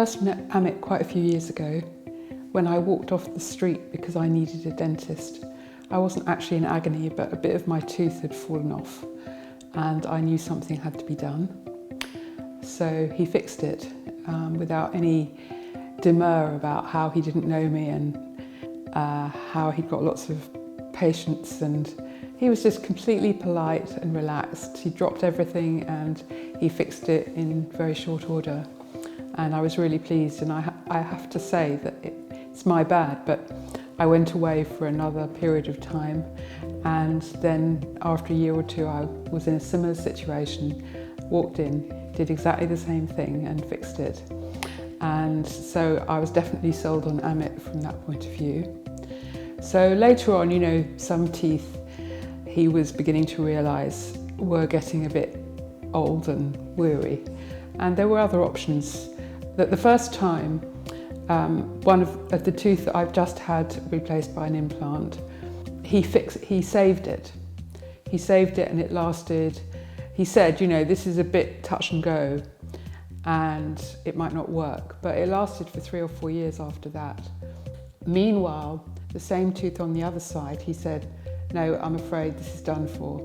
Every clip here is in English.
first met Amit quite a few years ago when I walked off the street because I needed a dentist. I wasn't actually in agony, but a bit of my tooth had fallen off and I knew something had to be done. So he fixed it without any demur about how he didn't know me and how he'd got lots of patience, and he was just completely polite and relaxed. He dropped everything and he fixed it in very short order. And I was really pleased, and I have to say that it's my bad, but I went away for another period of time, and then after a year or two I was in a similar situation, walked in, did exactly the same thing and fixed it. And so I was definitely sold on Amit from that point of view. So later on, you know, some teeth he was beginning to realise were getting a bit old and weary, and there were other options. That the first time, one of the tooth that I've just had replaced by an implant, he saved it. He saved it and it lasted. He said, you know, this is a bit touch and go and it might not work, but it lasted for 3 or 4 years after that. Meanwhile, the same tooth on the other side, he said, no, I'm afraid this is done for.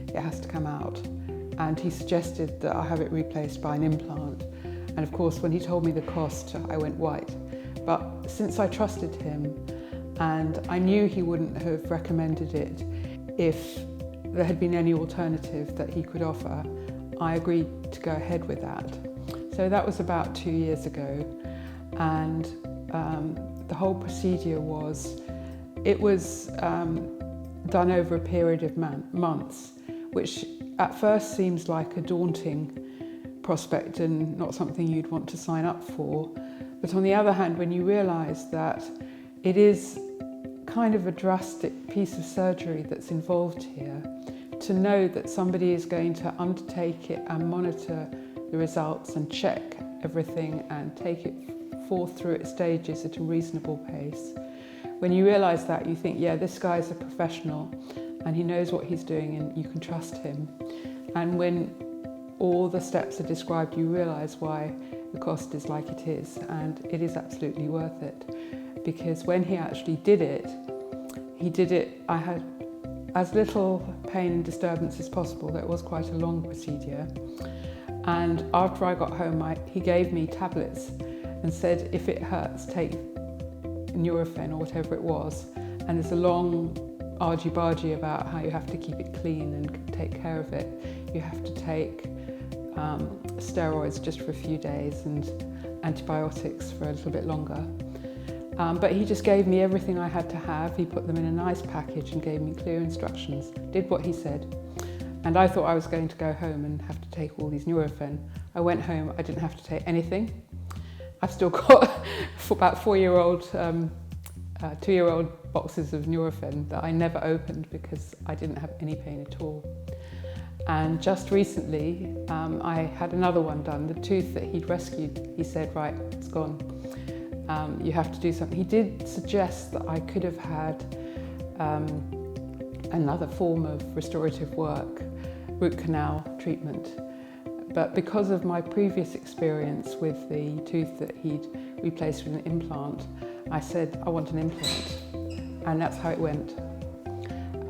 It has to come out. And he suggested that I have it replaced by an implant. And of course, when he told me the cost, I went white. But since I trusted him, and I knew he wouldn't have recommended it if there had been any alternative that he could offer, I agreed to go ahead with that. So that was about 2 years ago. And the whole procedure was done over a period of months, which at first seems like a daunting prospect and not something you'd want to sign up for. But on the other hand, when you realise that it is kind of a drastic piece of surgery that's involved here, to know that somebody is going to undertake it and monitor the results and check everything and take it forth through its stages at a reasonable pace. When you realise that, you think, yeah, this guy's a professional and he knows what he's doing and you can trust him. And when all the steps are described, you realise why the cost is like it is, and it is absolutely worth it. Because when he actually did it, I had as little pain and disturbance as possible. That was quite a long procedure. And after I got home, he gave me tablets and said, if it hurts, take Nurofen or whatever it was. And there's a long argy-bargy about how you have to keep it clean and take care of it. You have to take steroids just for a few days and antibiotics for a little bit longer. But he just gave me everything I had to have. He put them in a nice package and gave me clear instructions, did what he said. And I thought I was going to go home and have to take all these Nurofen. I went home, I didn't have to take anything. I've still got about 2-year-old boxes of Nurofen that I never opened because I didn't have any pain at all. And just recently, I had another one done. The tooth that he'd rescued, he said, right, it's gone. You have to do something. He did suggest that I could have had another form of restorative work, root canal treatment. But because of my previous experience with the tooth that he'd replaced with an implant, I said, I want an implant. And that's how it went.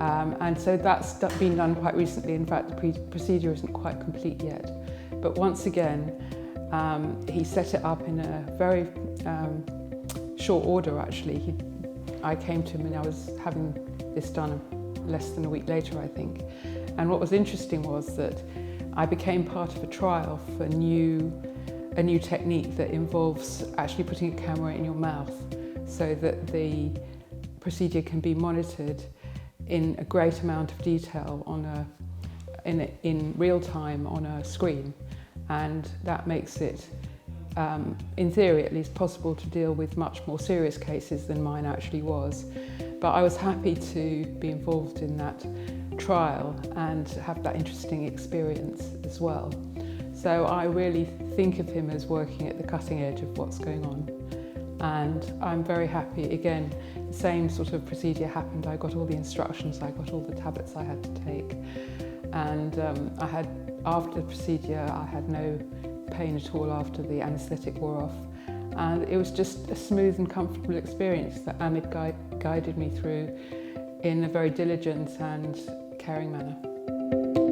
And so that's been done quite recently. In fact, the procedure isn't quite complete yet. But once again, he set it up in a very short order, actually. I came to him and I was having this done less than a week later, I think. And what was interesting was that I became part of a trial for a new technique that involves actually putting a camera in your mouth so that the procedure can be monitored in a great amount of detail in real time on a screen, and that makes it, in theory at least, possible to deal with much more serious cases than mine actually was. But I was happy to be involved in that trial and have that interesting experience as well. So I really think of him as working at the cutting edge of what's going on. And I'm very happy. Again, the same sort of procedure happened. I got all the instructions, I got all the tablets I had to take. And after the procedure, I had no pain at all after the anaesthetic wore off. And it was just a smooth and comfortable experience that Amit guided me through in a very diligent and caring manner.